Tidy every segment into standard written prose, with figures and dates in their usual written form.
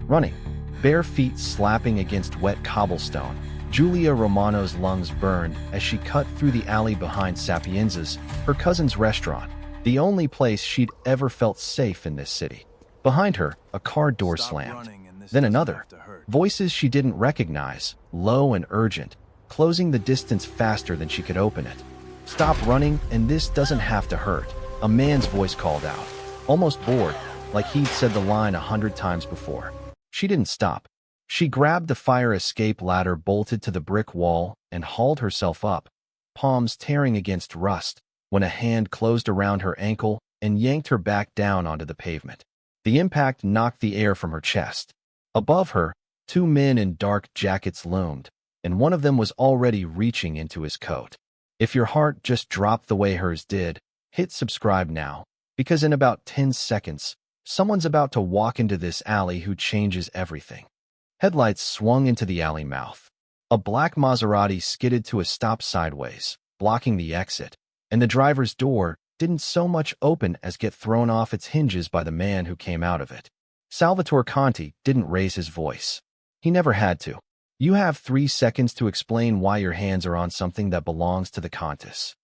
Running, bare feet slapping against wet cobblestone. Giulia Romano's lungs burned as she cut through the alley behind Sapienza's, her cousin's restaurant, the only place she'd ever felt safe in this city. Behind her, a car door slammed. Then another. Voices she didn't recognize, low and urgent, closing the distance faster than she could open it. "Stop running, and this doesn't have to hurt," a man's voice called out, almost bored, like he'd said the line 100 times before. She didn't stop. She grabbed the fire escape ladder bolted to the brick wall and hauled herself up, palms tearing against rust, when a hand closed around her ankle and yanked her back down onto the pavement. The impact knocked the air from her chest. Above her, two men in dark jackets loomed, and one of them was already reaching into his coat. If your heart just dropped the way hers did, hit subscribe now, because in about 10 seconds, someone's about to walk into this alley who changes everything. Headlights swung into the alley mouth. A black Maserati skidded to a stop sideways, blocking the exit, and the driver's door didn't so much open as get thrown off its hinges by the man who came out of it. Salvatore Conti didn't raise his voice. He never had to. "You have 3 seconds to explain why your hands are on something that belongs to the Countess."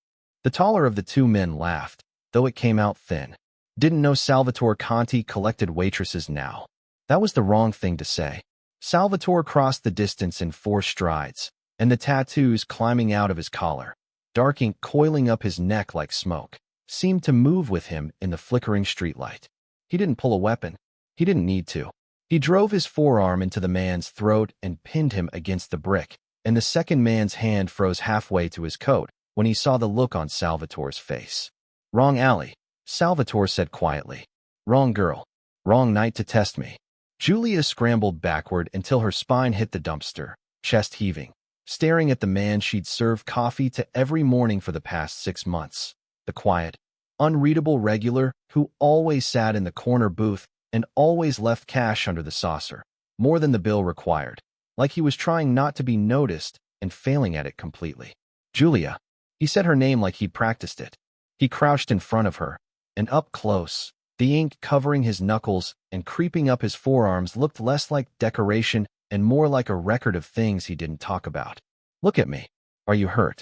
The taller of the two men laughed, though it came out thin. Didn't know Salvatore Conti collected waitresses now. That was the wrong thing to say. Salvatore crossed the distance in 4 strides, and the tattoos climbing out of his collar, dark ink coiling up his neck like smoke, seemed to move with him in the flickering streetlight. He didn't pull a weapon. He didn't need to. He drove his forearm into the man's throat and pinned him against the brick, and the second man's hand froze halfway to his coat when he saw the look on Salvatore's face. "Wrong alley," Salvatore said quietly. "Wrong girl. Wrong night to test me." Giulia scrambled backward until her spine hit the dumpster, chest heaving, staring at the man she'd served coffee to every morning for the past 6 months. The quiet, unreadable regular who always sat in the corner booth and always left cash under the saucer, more than the bill required, like he was trying not to be noticed and failing at it completely. "Giulia." He said her name like he'd practiced it. He crouched in front of her, and up close, the ink covering his knuckles and creeping up his forearms looked less like decoration and more like a record of things he didn't talk about. "Look at me. Are you hurt?"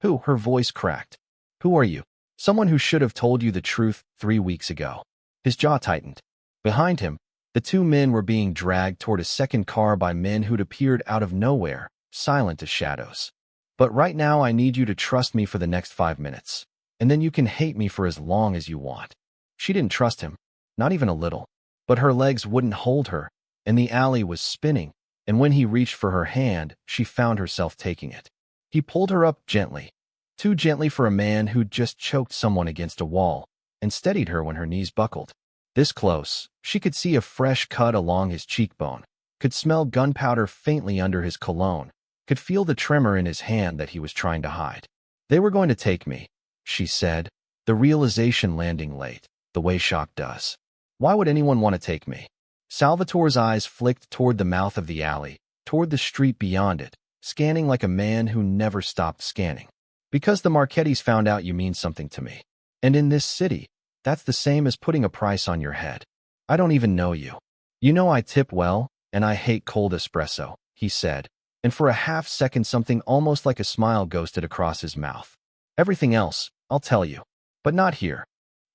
"Who?" Her voice cracked. "Who are you?" "Someone who should have told you the truth 3 weeks ago." His jaw tightened. Behind him, the two men were being dragged toward a second car by men who'd appeared out of nowhere, silent as shadows. "But right now I need you to trust me for the next 5 minutes, and then you can hate me for as long as you want." She didn't trust him, not even a little, but her legs wouldn't hold her, and the alley was spinning, and when he reached for her hand, she found herself taking it. He pulled her up gently, too gently for a man who'd just choked someone against a wall, and steadied her when her knees buckled. This close, she could see a fresh cut along his cheekbone, could smell gunpowder faintly under his cologne, could feel the tremor in his hand that he was trying to hide. "They were going to take me," she said, the realization landing late, the way shock does. "Why would anyone want to take me?" Salvatore's eyes flicked toward the mouth of the alley, toward the street beyond it, scanning like a man who never stopped scanning. "Because the Marchettis found out you mean something to me. And in this city, that's the same as putting a price on your head. I don't even know you. You know I tip well, and I hate cold espresso," he said, and for a half-second something almost like a smile ghosted across his mouth. "Everything else, I'll tell you. But not here."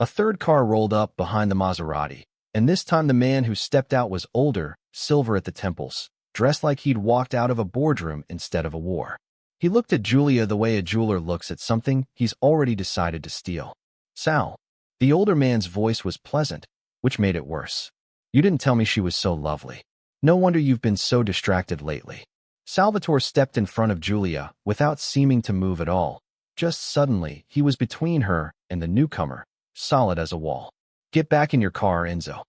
A third car rolled up behind the Maserati, and this time the man who stepped out was older, silver at the temples, dressed like he'd walked out of a boardroom instead of a war. He looked at Giulia the way a jeweler looks at something he's already decided to steal. "Sal." The older man's voice was pleasant, which made it worse. "You didn't tell me she was so lovely. No wonder you've been so distracted lately." Salvatore stepped in front of Giulia without seeming to move at all. Just suddenly, he was between her and the newcomer, solid as a wall. "Get back in your car, Enzo."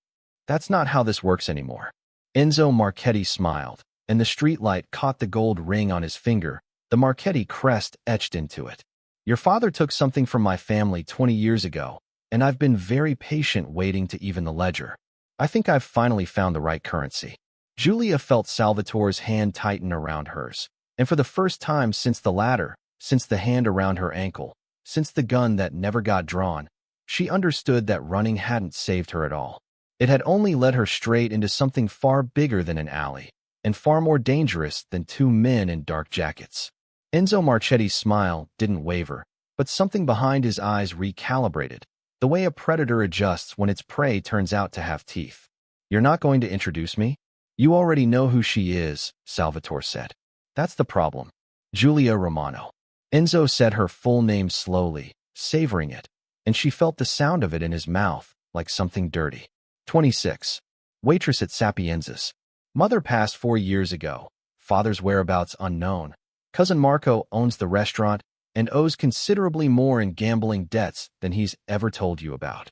"That's not how this works anymore." Enzo Marchetti smiled, and the streetlight caught the gold ring on his finger, the Marchetti crest etched into it. "Your father took something from my family 20 years ago, and I've been very patient waiting to even the ledger. I think I've finally found the right currency." Giulia felt Salvatore's hand tighten around hers, and for the first time since the ladder, since the hand around her ankle, since the gun that never got drawn, she understood that running hadn't saved her at all. It had only led her straight into something far bigger than an alley, and far more dangerous than two men in dark jackets. Enzo Marchetti's smile didn't waver, but something behind his eyes recalibrated, the way a predator adjusts when its prey turns out to have teeth. "You're not going to introduce me? You already know who she is," Salvatore said. "That's the problem. Giulia Romano." Enzo said her full name slowly, savoring it, and she felt the sound of it in his mouth, like something dirty. 26. Waitress at Sapienza's. Mother passed 4 years ago. Father's whereabouts unknown. Cousin Marco owns the restaurant and owes considerably more in gambling debts than he's ever told you about.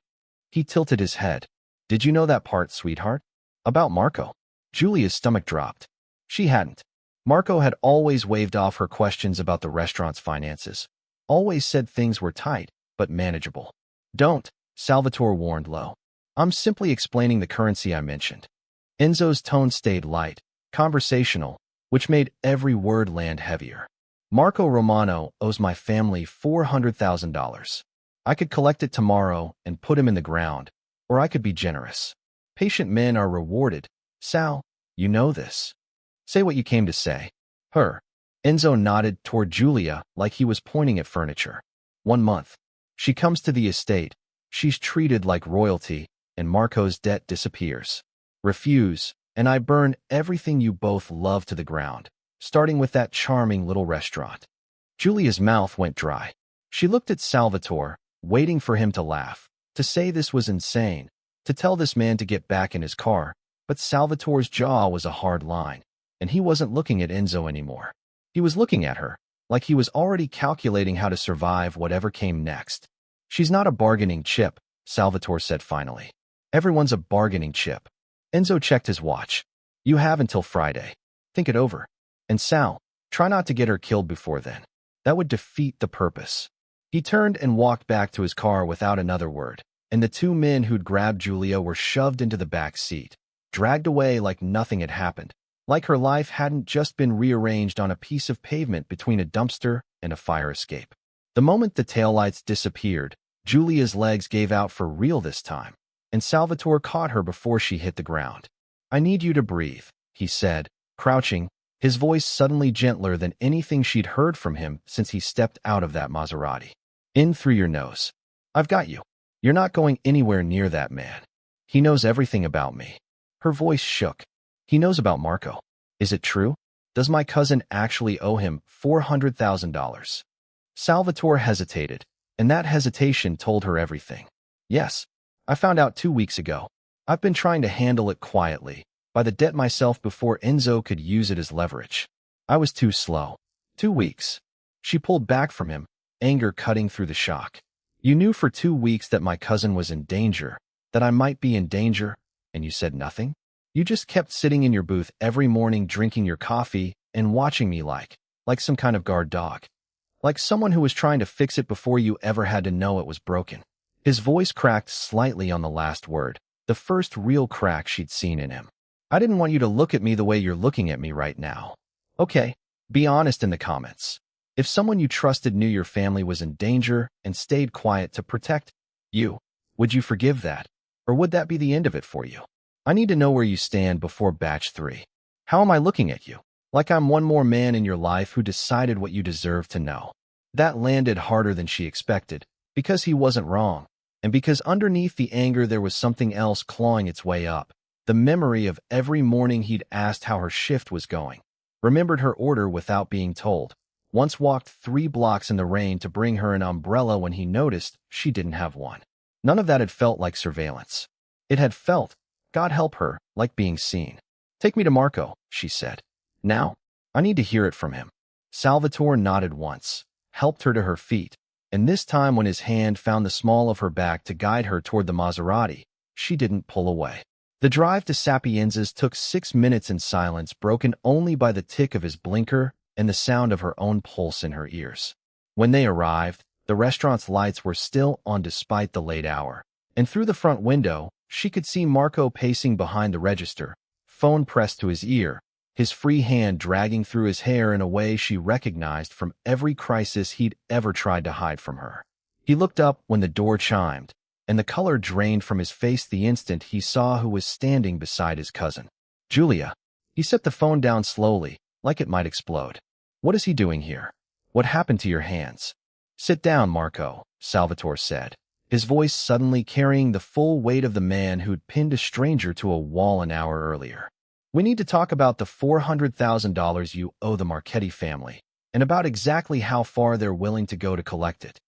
He tilted his head. "Did you know that part, sweetheart? About Marco?" Julia's stomach dropped. She hadn't. Marco had always waved off her questions about the restaurant's finances. Always said things were tight, but manageable. "Don't," Salvatore warned low. "I'm simply explaining the currency I mentioned." Enzo's tone stayed light, conversational, which made every word land heavier. "Marco Romano owes my family $400,000. I could collect it tomorrow and put him in the ground, or I could be generous. Patient men are rewarded. Sal, you know this. Say what you came to say." "Her." Enzo nodded toward Giulia like he was pointing at furniture. 1 month. She comes to the estate. She's treated like royalty, and Marco's debt disappears. Refuse, and I burn everything you both love to the ground, starting with that charming little restaurant." Giulia's mouth went dry. She looked at Salvatore, waiting for him to laugh, to say this was insane, to tell this man to get back in his car, but Salvatore's jaw was a hard line, and he wasn't looking at Enzo anymore. He was looking at her, like he was already calculating how to survive whatever came next. "She's not a bargaining chip," Salvatore said finally. "Everyone's a bargaining chip." Enzo checked his watch. "You have until Friday. Think it over. And Sal, try not to get her killed before then. That would defeat the purpose." He turned and walked back to his car without another word, and the 2 men who'd grabbed Giulia were shoved into the back seat, dragged away like nothing had happened, like her life hadn't just been rearranged on a piece of pavement between a dumpster and a fire escape. The moment the taillights disappeared, Giulia's legs gave out for real this time, and Salvatore caught her before she hit the ground. "I need you to breathe," he said, crouching, his voice suddenly gentler than anything she'd heard from him since he stepped out of that Maserati. "In through your nose. I've got you. You're not going anywhere near that man. He knows everything about me." Her voice shook. "He knows about Marco. Is it true? Does my cousin actually owe him $400,000? Salvatore hesitated, and that hesitation told her everything. "Yes. I found out 2 weeks ago. I've been trying to handle it quietly, by the debt myself before Enzo could use it as leverage. I was too slow. 2 weeks. She pulled back from him, anger cutting through the shock. "You knew for 2 weeks that my cousin was in danger, that I might be in danger, and you said nothing? You just kept sitting in your booth every morning drinking your coffee and watching me like some kind of guard dog. Like someone who was trying to fix it before you ever had to know it was broken." His voice cracked slightly on the last word, the first real crack she'd seen in him. "I didn't want you to look at me the way you're looking at me right now. Okay, be honest in the comments. If someone you trusted knew your family was in danger and stayed quiet to protect you, would you forgive that? Or would that be the end of it for you? I need to know where you stand before batch 3. How am I looking at you? Like I'm one more man in your life who decided what you deserve to know." That landed harder than she expected, because he wasn't wrong, and because underneath the anger there was something else clawing its way up. The memory of every morning he'd asked how her shift was going, remembered her order without being told, once walked 3 blocks in the rain to bring her an umbrella when he noticed she didn't have one. None of that had felt like surveillance. It had felt, God help her, like being seen. "Take me to Marco," she said. "Now. I need to hear it from him." Salvatore nodded once, helped her to her feet, and this time when his hand found the small of her back to guide her toward the Maserati, she didn't pull away. The drive to Sapienza's took 6 minutes in silence, broken only by the tick of his blinker and the sound of her own pulse in her ears. When they arrived, the restaurant's lights were still on despite the late hour, and through the front window, she could see Marco pacing behind the register, phone pressed to his ear, his free hand dragging through his hair in a way she recognized from every crisis he'd ever tried to hide from her. He looked up when the door chimed, and the color drained from his face the instant he saw who was standing beside his cousin. Giulia. He set the phone down slowly, like it might explode. What is he doing here? What happened to your hands? Sit down, Marco, Salvatore said, his voice suddenly carrying the full weight of the man who'd pinned a stranger to a wall an hour earlier. We need to talk about the $400,000 you owe the Marchetti family, and about exactly how far they're willing to go to collect it.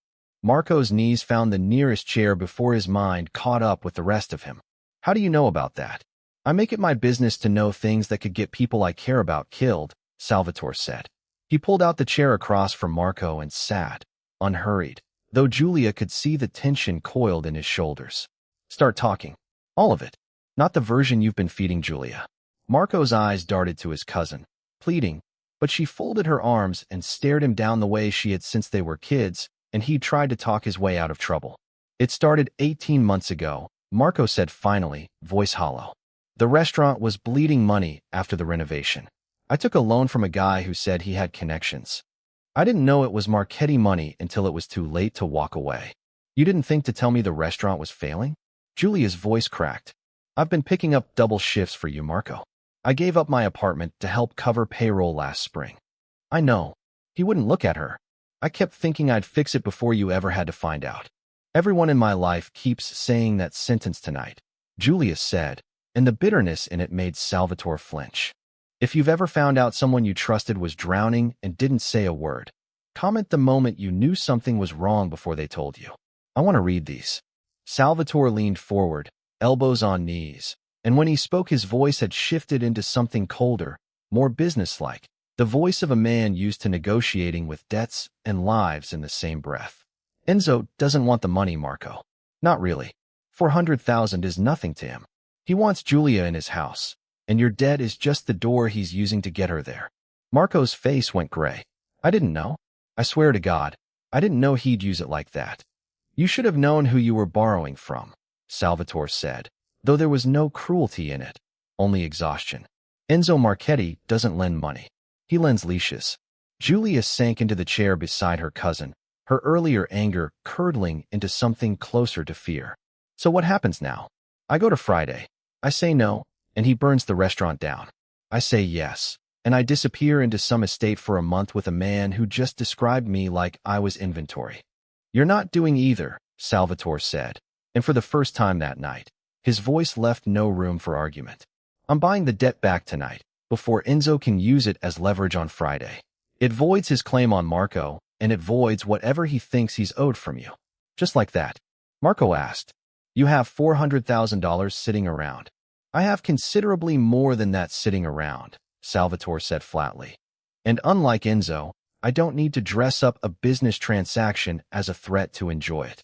Marco's knees found the nearest chair before his mind caught up with the rest of him. How do you know about that? I make it my business to know things that could get people I care about killed, Salvatore said. He pulled out the chair across from Marco and sat, unhurried, though Giulia could see the tension coiled in his shoulders. Start talking. All of it. Not the version you've been feeding Giulia. Marco's eyes darted to his cousin, pleading, but she folded her arms and stared him down the way she had since they were kids, and he tried to talk his way out of trouble. It started 18 months ago, Marco said finally, voice hollow. The restaurant was bleeding money after the renovation. I took a loan from a guy who said he had connections. I didn't know it was Marchetti money until it was too late to walk away. You didn't think to tell me the restaurant was failing? Giulia's voice cracked. I've been picking up double shifts for you, Marco. I gave up my apartment to help cover payroll last spring. I know. He wouldn't look at her. I kept thinking I'd fix it before you ever had to find out. Everyone in my life keeps saying that sentence tonight, Giulia said, and the bitterness in it made Salvatore flinch. If you've ever found out someone you trusted was drowning and didn't say a word, comment the moment you knew something was wrong before they told you. I want to read these. Salvatore leaned forward, elbows on knees, and when he spoke his voice had shifted into something colder, more businesslike, the voice of a man used to negotiating with debts and lives in the same breath. Enzo doesn't want the money, Marco. Not really. 400,000 is nothing to him. He wants Giulia in his house, and your debt is just the door he's using to get her there. Marco's face went gray. I didn't know. I swear to God, I didn't know he'd use it like that. You should have known who you were borrowing from, Salvatore said, though there was no cruelty in it, only exhaustion. Enzo Marchetti doesn't lend money. He lends leashes. Giulia sank into the chair beside her cousin, her earlier anger curdling into something closer to fear. So what happens now? I go to Friday. I say no, and he burns the restaurant down. I say yes, and I disappear into some estate for a month with a man who just described me like I was inventory. You're not doing either, Salvatore said, and for the first time that night, his voice left no room for argument. I'm buying the debt back tonight, before Enzo can use it as leverage on Friday. It voids his claim on Marco, and it voids whatever he thinks he's owed from you. Just like that. Marco asked, you have $400,000 sitting around. I have considerably more than that sitting around, Salvatore said flatly. And unlike Enzo, I don't need to dress up a business transaction as a threat to enjoy it.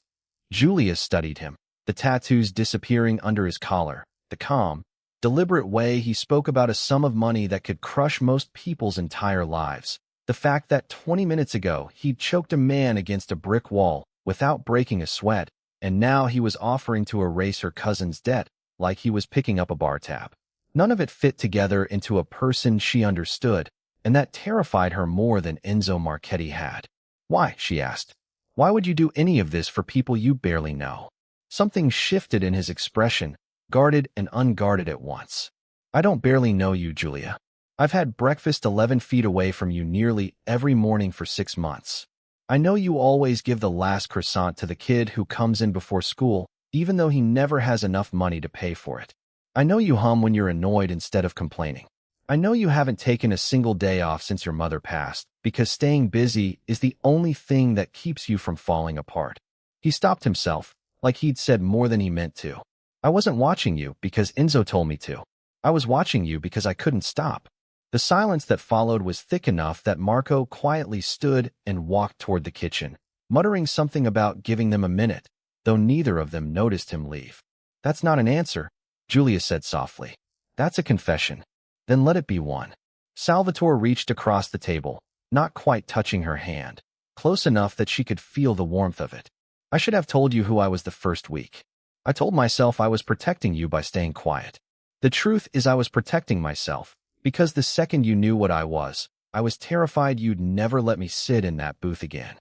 Giulia studied him, the tattoos disappearing under his collar, the calm, deliberate way he spoke about a sum of money that could crush most people's entire lives. The fact that 20 minutes ago he'd choked a man against a brick wall without breaking a sweat, and now he was offering to erase her cousin's debt like he was picking up a bar tab. None of it fit together into a person she understood, and that terrified her more than Enzo Marchetti had. Why, she asked. Why would you do any of this for people you barely know? Something shifted in his expression, guarded and unguarded at once. I don't barely know you, Giulia. I've had breakfast 11 feet away from you nearly every morning for 6 months. I know you always give the last croissant to the kid who comes in before school, even though he never has enough money to pay for it. I know you hum when you're annoyed instead of complaining. I know you haven't taken a single day off since your mother passed, because staying busy is the only thing that keeps you from falling apart. He stopped himself, like he'd said more than he meant to. I wasn't watching you because Enzo told me to. I was watching you because I couldn't stop. The silence that followed was thick enough that Marco quietly stood and walked toward the kitchen, muttering something about giving them a minute, though neither of them noticed him leave. That's not an answer, Giulia said softly. That's a confession. Then let it be one. Salvatore reached across the table, not quite touching her hand, close enough that she could feel the warmth of it. I should have told you who I was the first week. I told myself I was protecting you by staying quiet. The truth is I was protecting myself, because the second you knew what I was terrified you'd never let me sit in that booth again.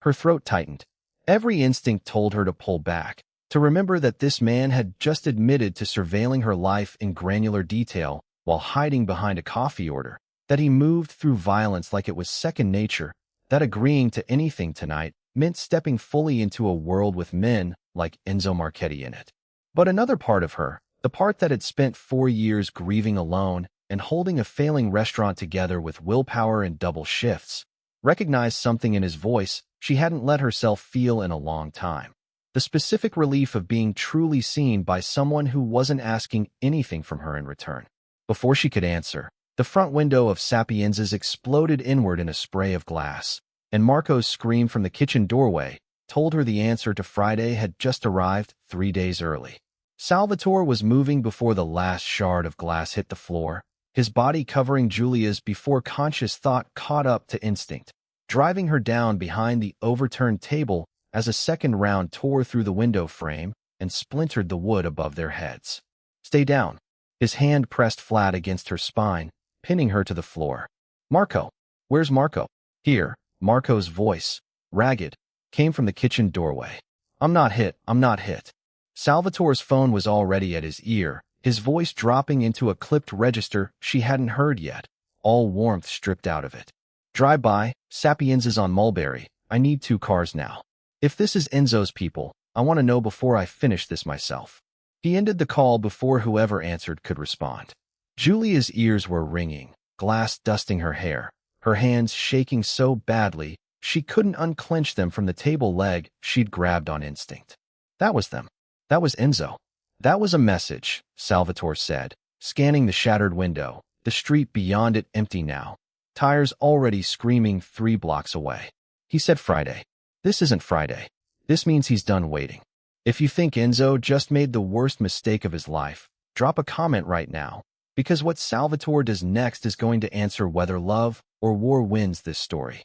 Her throat tightened. Every instinct told her to pull back, To remember that this man had just admitted to surveilling her life in granular detail while hiding behind a coffee order, that he moved through violence like it was second nature, that agreeing to anything tonight meant stepping fully into a world with men like Enzo Marchetti in it. But another part of her, the part that had spent 4 years grieving alone and holding a failing restaurant together with willpower and double shifts, recognized something in his voice she hadn't let herself feel in a long time. The specific relief of being truly seen by someone who wasn't asking anything from her in return. Before she could answer, the front window of Sapienza's exploded inward in a spray of glass, and Marco's scream from the kitchen doorway told her the answer to Friday had just arrived 3 days early. Salvatore was moving before the last shard of glass hit the floor, his body covering Giulia's before conscious thought caught up to instinct, driving her down behind the overturned table as a second round tore through the window frame and splintered the wood above their heads. "Stay down." His hand pressed flat against her spine, pinning her to the floor. "Marco! Where's Marco?" "Here." Marco's voice, ragged, came from the kitchen doorway. I'm not hit. Salvatore's phone was already at his ear, his voice dropping into a clipped register she hadn't heard yet, all warmth stripped out of it. "Drive by, Sapienza's on Mulberry. I need 2 cars now. If this is Enzo's people, I want to know before I finish this myself." He ended the call before whoever answered could respond. Giulia's ears were ringing, glass dusting her hair, her hands shaking so badly she couldn't unclench them from the table leg she'd grabbed on instinct. That was them. That was Enzo. "That was a message," Salvatore said, scanning the shattered window, the street beyond it empty now, tires already screaming 3 blocks away. He said Friday. This isn't Friday. This means he's done waiting. If you think Enzo just made the worst mistake of his life, drop a comment right now, because what Salvatore does next is going to answer whether love or war wins this story.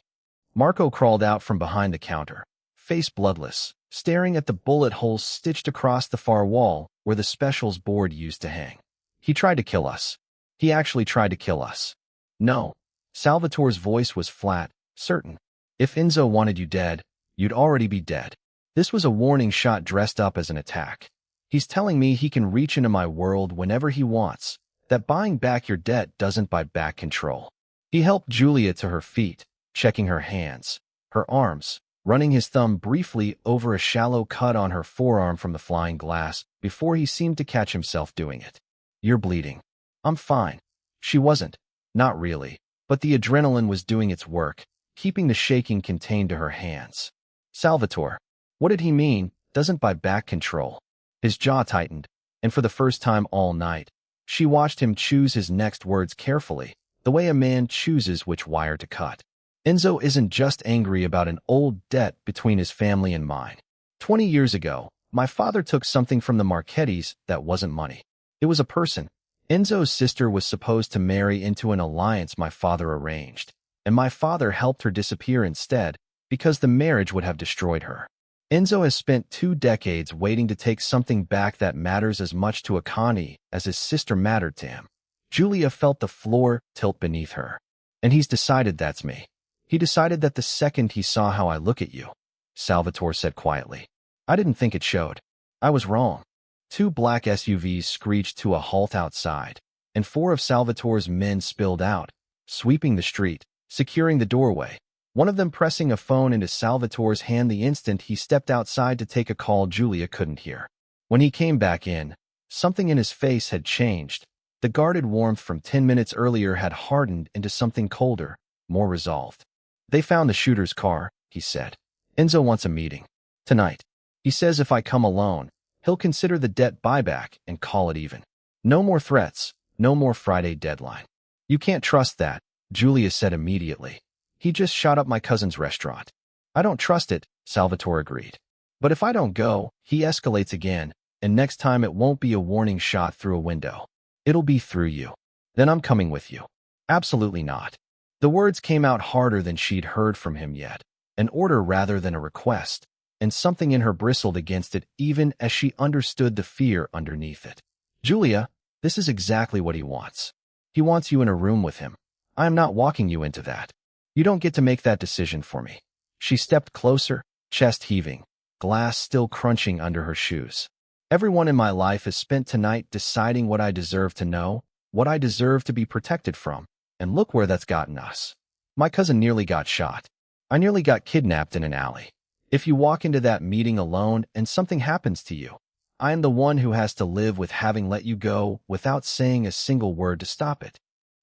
Marco crawled out from behind the counter, face bloodless, staring at the bullet holes stitched across the far wall where the specials board used to hang. "He tried to kill us. He actually tried to kill us." "No." Salvatore's voice was flat, certain. "If Enzo wanted you dead, you'd already be dead. This was a warning shot dressed up as an attack. He's telling me he can reach into my world whenever he wants, that buying back your debt doesn't buy back control." He helped Giulia to her feet, checking her hands, her arms, running his thumb briefly over a shallow cut on her forearm from the flying glass before he seemed to catch himself doing it. "You're bleeding." "I'm fine." She wasn't. Not really. But the adrenaline was doing its work, keeping the shaking contained to her hands. "Salvatore. What did he mean, doesn't buy back control?" His jaw tightened, and for the first time all night, she watched him choose his next words carefully, the way a man chooses which wire to cut. "Enzo isn't just angry about an old debt between his family and mine. 20 years ago, my father took something from the Marchettis that wasn't money. It was a person. Enzo's sister was supposed to marry into an alliance my father arranged, and my father helped her disappear instead because the marriage would have destroyed her. Enzo has spent 2 decades waiting to take something back that matters as much to Akane as his sister mattered to him." Giulia felt the floor tilt beneath her. "And he's decided that's me. He decided that the second he saw how I look at you," Salvatore said quietly. "I didn't think it showed. I was wrong." 2 black SUVs screeched to a halt outside, and 4 of Salvatore's men spilled out, sweeping the street, securing the doorway, one of them pressing a phone into Salvatore's hand the instant he stepped outside to take a call Giulia couldn't hear. When he came back in, something in his face had changed. The guarded warmth from 10 minutes earlier had hardened into something colder, more resolved. "They found the shooter's car," he said. "Enzo wants a meeting. Tonight. He says if I come alone, he'll consider the debt buyback and call it even. No more threats, no more Friday deadline." "You can't trust that," Giulia said immediately. "He just shot up my cousin's restaurant." "I don't trust it," Salvatore agreed. "But if I don't go, he escalates again, and next time it won't be a warning shot through a window. It'll be through you. Then I'm coming with you." "Absolutely not." The words came out harder than she'd heard from him yet, an order rather than a request, and something in her bristled against it even as she understood the fear underneath it. "Giulia, this is exactly what he wants. He wants you in a room with him. I am not walking you into that. You don't get to make that decision for me." She stepped closer, chest heaving. glass still crunching under her shoes. Everyone in my life has spent tonight deciding what I deserve to know, what I deserve to be protected from, and look where that's gotten us. My cousin nearly got shot. I nearly got kidnapped in an alley. If you walk into that meeting alone and something happens to you, I am the one who has to live with having let you go without saying a single word to stop it.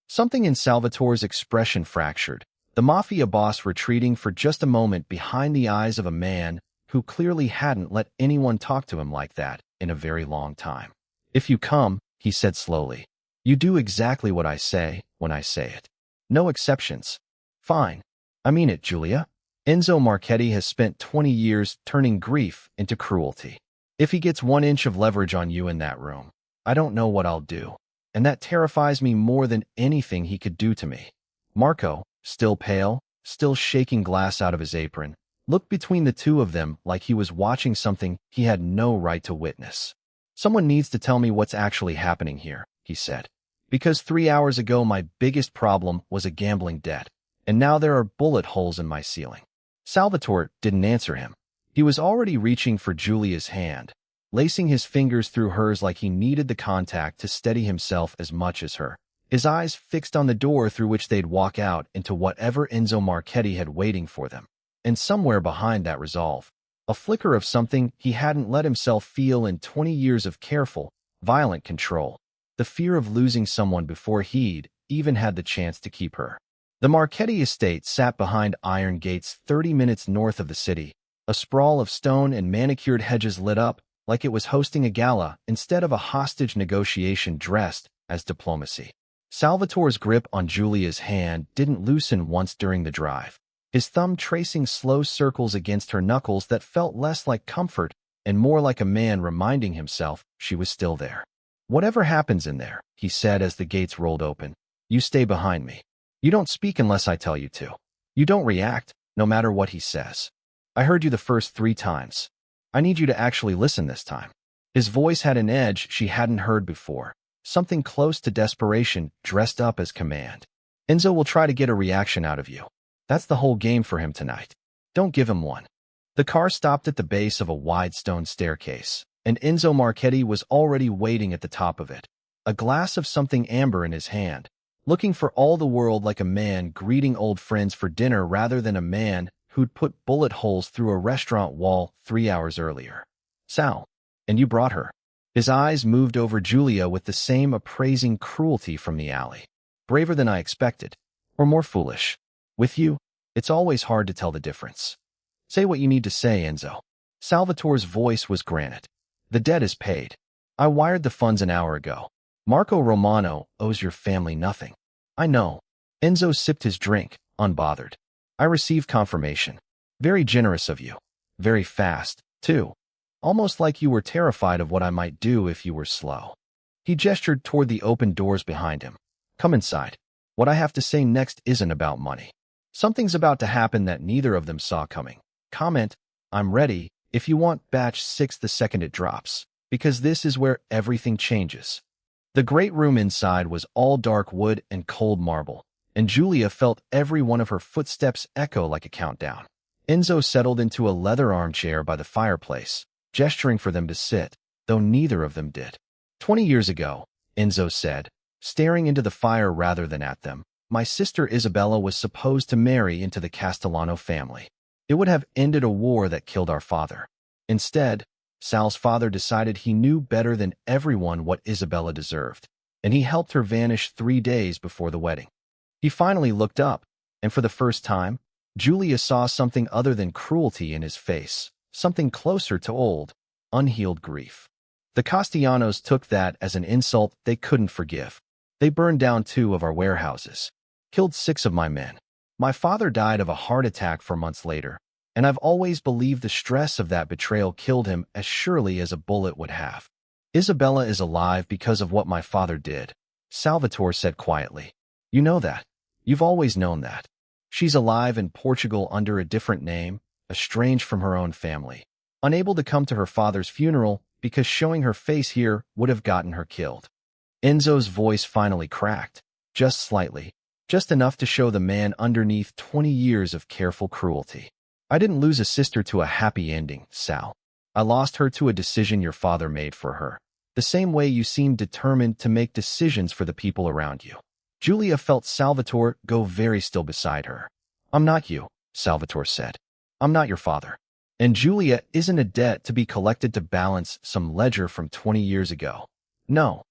Something in Salvatore's expression fractured, the Mafia boss retreating for just a moment behind the eyes of a man who clearly hadn't let anyone talk to him like that in a very long time. If you come, he said slowly, you do exactly what I say when I say it. No exceptions. Fine. I mean it, Giulia. Enzo Marchetti has spent 20 years turning grief into cruelty. If he gets 1 inch of leverage on you in that room, I don't know what I'll do. And that terrifies me more than anything he could do to me. Marco, still pale, still shaking glass out of his apron, looked between the two of them like he was watching something he had no right to witness. Someone needs to tell me what's actually happening here, he said. Because 3 hours ago my biggest problem was a gambling debt, and now there are bullet holes in my ceiling. Salvatore didn't answer him. He was already reaching for Giulia's hand, lacing his fingers through hers like he needed the contact to steady himself as much as her, his eyes fixed on the door through which they'd walk out into whatever Enzo Marchetti had waiting for them. And somewhere behind that resolve, a flicker of something he hadn't let himself feel in 20 years of careful, violent control, the fear of losing someone before he'd even had the chance to keep her. The Marchetti estate sat behind iron gates 30 minutes north of the city, a sprawl of stone and manicured hedges lit up like it was hosting a gala instead of a hostage negotiation dressed as diplomacy. Salvatore's grip on Giulia's hand didn't loosen once during the drive, his thumb tracing slow circles against her knuckles that felt less like comfort and more like a man reminding himself she was still there. Whatever happens in there, he said as the gates rolled open, you stay behind me. You don't speak unless I tell you to. You don't react, no matter what he says. I heard you the first 3 times. I need you to actually listen this time. His voice had an edge she hadn't heard before, something close to desperation dressed up as command. Enzo will try to get a reaction out of you. That's the whole game for him tonight. Don't give him one. The car stopped at the base of a wide stone staircase, and Enzo Marchetti was already waiting at the top of it, a glass of something amber in his hand, looking for all the world like a man greeting old friends for dinner rather than a man who'd put bullet holes through a restaurant wall 3 hours earlier. Sal, and you brought her. His eyes moved over Giulia with the same appraising cruelty from the alley. Braver than I expected, or more foolish. With you, it's always hard to tell the difference. Say what you need to say, Enzo. Salvatore's voice was granite. The debt is paid. I wired the funds an hour ago. Marco Romano owes your family nothing. I know. Enzo sipped his drink, unbothered. I received confirmation. Very generous of you. Very fast, too. Almost like you were terrified of what I might do if you were slow. He gestured toward the open doors behind him. Come inside. What I have to say next isn't about money. Something's about to happen that neither of them saw coming. Comment, I'm ready, if you want batch 6 the second it drops, because this is where everything changes. The great room inside was all dark wood and cold marble, and Giulia felt every one of her footsteps echo like a countdown. Enzo settled into a leather armchair by the fireplace, gesturing for them to sit, though neither of them did. 20 years ago, Enzo said, staring into the fire rather than at them, my sister Isabella was supposed to marry into the Castellano family. It would have ended a war that killed our father. Instead, Sal's father decided he knew better than everyone what Isabella deserved, and he helped her vanish 3 days before the wedding. He finally looked up, and for the first time, Giulia saw something other than cruelty in his face, something closer to old, unhealed grief. The Castellanos took that as an insult they couldn't forgive. They burned down 2 of our warehouses, killed 6 of my men. My father died of a heart attack 4 months later, and I've always believed the stress of that betrayal killed him as surely as a bullet would have. Isabella is alive because of what my father did, Salvatore said quietly. You know that. You've always known that. She's alive in Portugal under a different name, estranged from her own family, unable to come to her father's funeral because showing her face here would have gotten her killed. Enzo's voice finally cracked, just slightly, just enough to show the man underneath 20 years of careful cruelty. I didn't lose a sister to a happy ending, Sal. I lost her to a decision your father made for her. The same way you seem determined to make decisions for the people around you. Giulia felt Salvatore go very still beside her. I'm not you, Salvatore said. I'm not your father. And Giulia isn't a debt to be collected to balance some ledger from 20 years ago. No.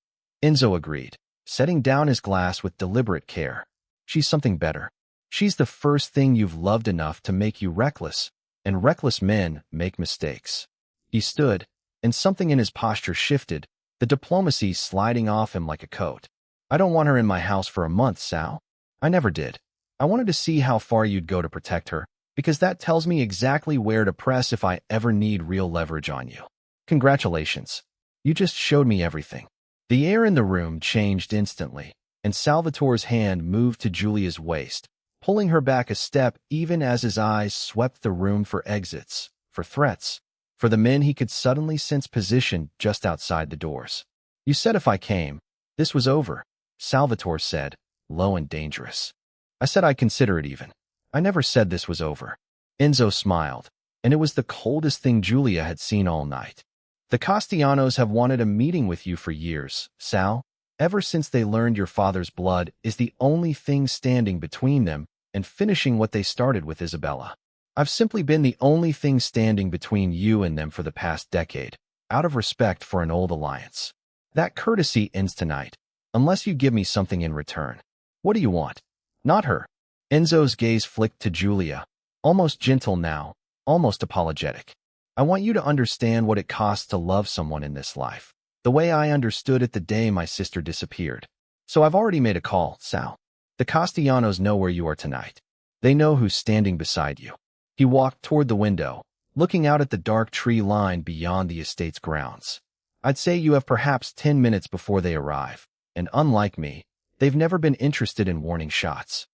Enzo agreed, setting down his glass with deliberate care. She's something better. She's the first thing you've loved enough to make you reckless, and reckless men make mistakes. He stood, and something in his posture shifted, the diplomacy sliding off him like a coat. I don't want her in my house for a month, Sal. I never did. I wanted to see how far you'd go to protect her, because that tells me exactly where to press if I ever need real leverage on you. Congratulations. You just showed me everything. The air in the room changed instantly, and Salvatore's hand moved to Giulia's waist, pulling her back a step even as his eyes swept the room for exits, for threats, for the men he could suddenly sense positioned just outside the doors. You said if I came, this was over, Salvatore said, low and dangerous. I said I'd consider it even. I never said this was over. Enzo smiled, and it was the coldest thing Giulia had seen all night. The Castellanos have wanted a meeting with you for years, Sal, ever since they learned your father's blood is the only thing standing between them and finishing what they started with Isabella. I've simply been the only thing standing between you and them for the past decade, out of respect for an old alliance. That courtesy ends tonight, unless you give me something in return. What do you want? Not her. Enzo's gaze flicked to Giulia, almost gentle now, almost apologetic. I want you to understand what it costs to love someone in this life, the way I understood it the day my sister disappeared. So I've already made a call, Sal. The Castellanos know where you are tonight. They know who's standing beside you. He walked toward the window, looking out at the dark tree line beyond the estate's grounds. I'd say you have perhaps 10 minutes before they arrive, and unlike me, they've never been interested in warning shots.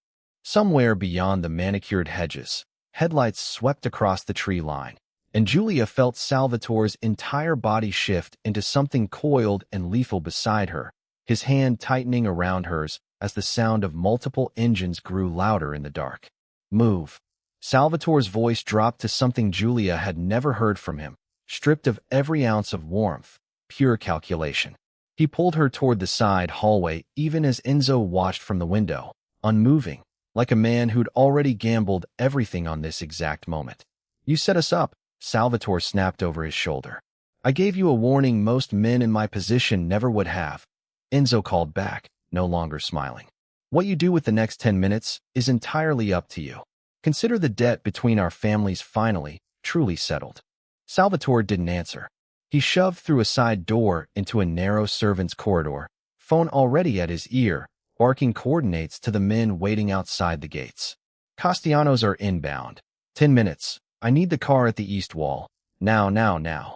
Somewhere beyond the manicured hedges, headlights swept across the tree line, and Giulia felt Salvatore's entire body shift into something coiled and lethal beside her, his hand tightening around hers as the sound of multiple engines grew louder in the dark. Move. Salvatore's voice dropped to something Giulia had never heard from him, stripped of every ounce of warmth, pure calculation. He pulled her toward the side hallway even as Enzo watched from the window, unmoving, like a man who'd already gambled everything on this exact moment. You set us up, Salvatore snapped over his shoulder. I gave you a warning most men in my position never would have. Enzo called back, no longer smiling. What you do with the next 10 minutes is entirely up to you. Consider the debt between our families finally, truly settled. Salvatore didn't answer. He shoved through a side door into a narrow servant's corridor, phone already at his ear, barking coordinates to the men waiting outside the gates. Castellanos are inbound. 10 minutes. I need the car at the east wall. Now.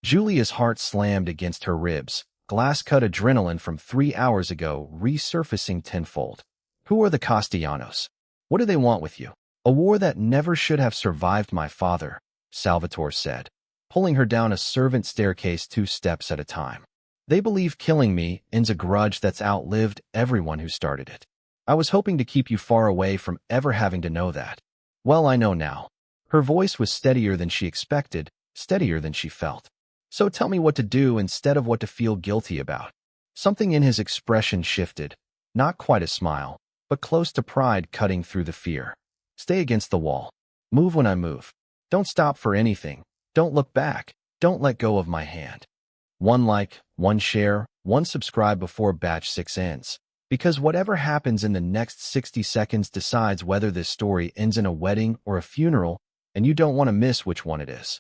Giulia's heart slammed against her ribs, glass-cut adrenaline from 3 hours ago resurfacing tenfold. Who are the Castellanos? What do they want with you? A war that never should have survived my father, Salvatore said, pulling her down a servant staircase 2 steps at a time. They believe killing me ends a grudge that's outlived everyone who started it. I was hoping to keep you far away from ever having to know that. Well, I know now. Her voice was steadier than she expected, steadier than she felt. So tell me what to do instead of what to feel guilty about. Something in his expression shifted, not quite a smile, but close to pride cutting through the fear. Stay against the wall. Move when I move. Don't stop for anything. Don't look back. Don't let go of my hand. 1 like, 1 share, 1 subscribe before batch 6 ends. Because whatever happens in the next 60 seconds decides whether this story ends in a wedding or a funeral, and you don't want to miss which one it is.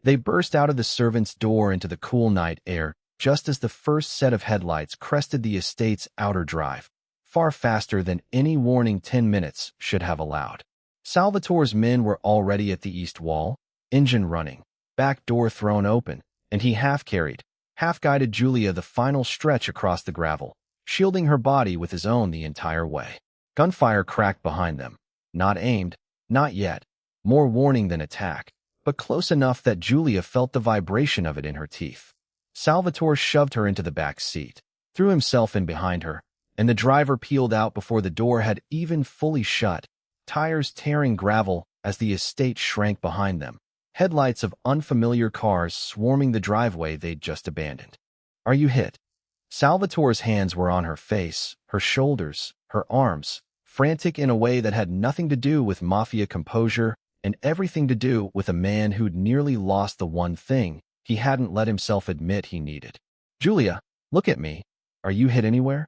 They burst out of the servant's door into the cool night air, just as the first set of headlights crested the estate's outer drive, far faster than any warning 10 minutes should have allowed. Salvatore's men were already at the east wall, engine running, back door thrown open, and he half-carried, half-guided Giulia the final stretch across the gravel, shielding her body with his own the entire way. Gunfire cracked behind them. Not aimed, not yet. More warning than attack, but close enough that Giulia felt the vibration of it in her teeth. Salvatore shoved her into the back seat, threw himself in behind her, and the driver peeled out before the door had even fully shut, tires tearing gravel as the estate shrank behind them, headlights of unfamiliar cars swarming the driveway they'd just abandoned. "Are you hit?" Salvatore's hands were on her face, her shoulders, her arms, frantic in a way that had nothing to do with Mafia composure and everything to do with a man who'd nearly lost the one thing he hadn't let himself admit he needed. "Giulia, look at me. Are you hit anywhere?"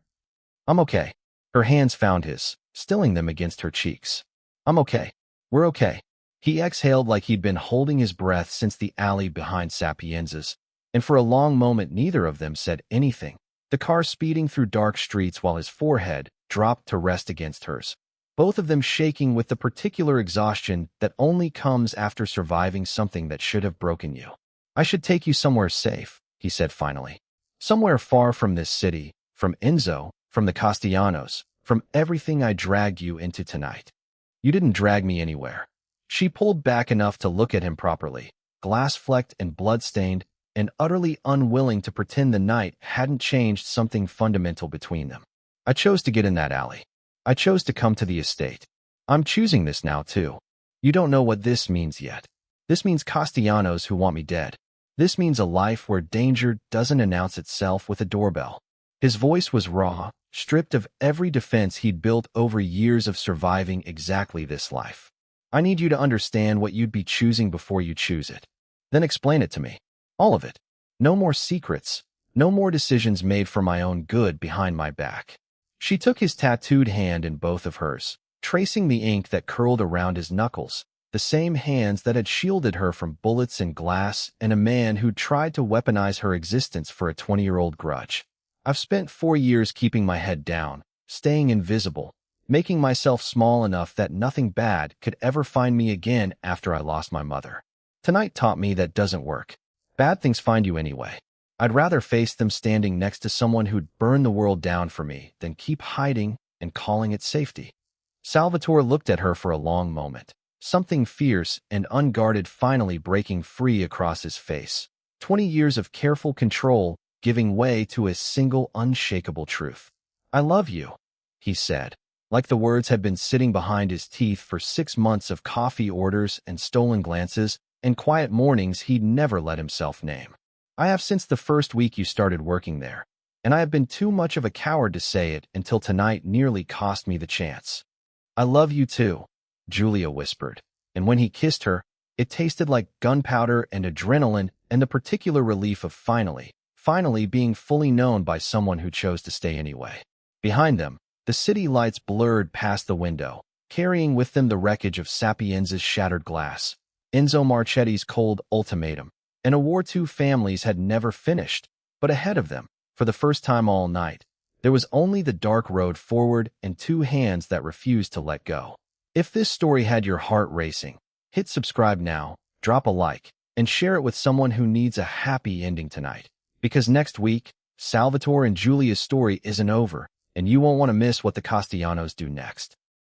"I'm okay." Her hands found his, stilling them against her cheeks. "I'm okay. We're okay." He exhaled like he'd been holding his breath since the alley behind Sapienza's, and for a long moment neither of them said anything, the car speeding through dark streets while his forehead dropped to rest against hers, both of them shaking with the particular exhaustion that only comes after surviving something that should have broken you. "I should take you somewhere safe," he said finally. "Somewhere far from this city, from Enzo, from the Castellanos, from everything I dragged you into tonight." "You didn't drag me anywhere." She pulled back enough to look at him properly, glass-flecked and blood-stained, and utterly unwilling to pretend the night hadn't changed something fundamental between them. "I chose to get in that alley. I chose to come to the estate. I'm choosing this now, too. You don't know what this means yet. This means Castellanos who want me dead. This means a life where danger doesn't announce itself with a doorbell." His voice was raw, stripped of every defense he'd built over years of surviving exactly this life. "I need you to understand what you'd be choosing before you choose it. Then explain it to me. All of it. No more secrets. No more decisions made for my own good behind my back." She took his tattooed hand in both of hers, tracing the ink that curled around his knuckles, the same hands that had shielded her from bullets and glass and a man who'd tried to weaponize her existence for a 20-year-old grudge. "I've spent 4 years keeping my head down, staying invisible, making myself small enough that nothing bad could ever find me again after I lost my mother. Tonight taught me that doesn't work. Bad things find you anyway. I'd rather face them standing next to someone who'd burn the world down for me than keep hiding and calling it safety." Salvatore looked at her for a long moment, something fierce and unguarded finally breaking free across his face. 20 years of careful control giving way to a single unshakable truth. "I love you," he said, like the words had been sitting behind his teeth for 6 months of coffee orders and stolen glances and quiet mornings he'd never let himself name. "I have since the first week you started working there, and I have been too much of a coward to say it until tonight nearly cost me the chance." "I love you too," Giulia whispered, and when he kissed her, it tasted like gunpowder and adrenaline and the particular relief of finally being fully known by someone who chose to stay anyway. Behind them, the city lights blurred past the window, carrying with them the wreckage of Sapienza's shattered glass, Enzo Marchetti's cold ultimatum, and a war two families had never finished, but ahead of them, for the first time all night, there was only the dark road forward and 2 hands that refused to let go. If this story had your heart racing, hit subscribe now, drop a like, and share it with someone who needs a happy ending tonight. Because next week, Salvatore and Giulia's story isn't over, and you won't want to miss what the Castellanos do next.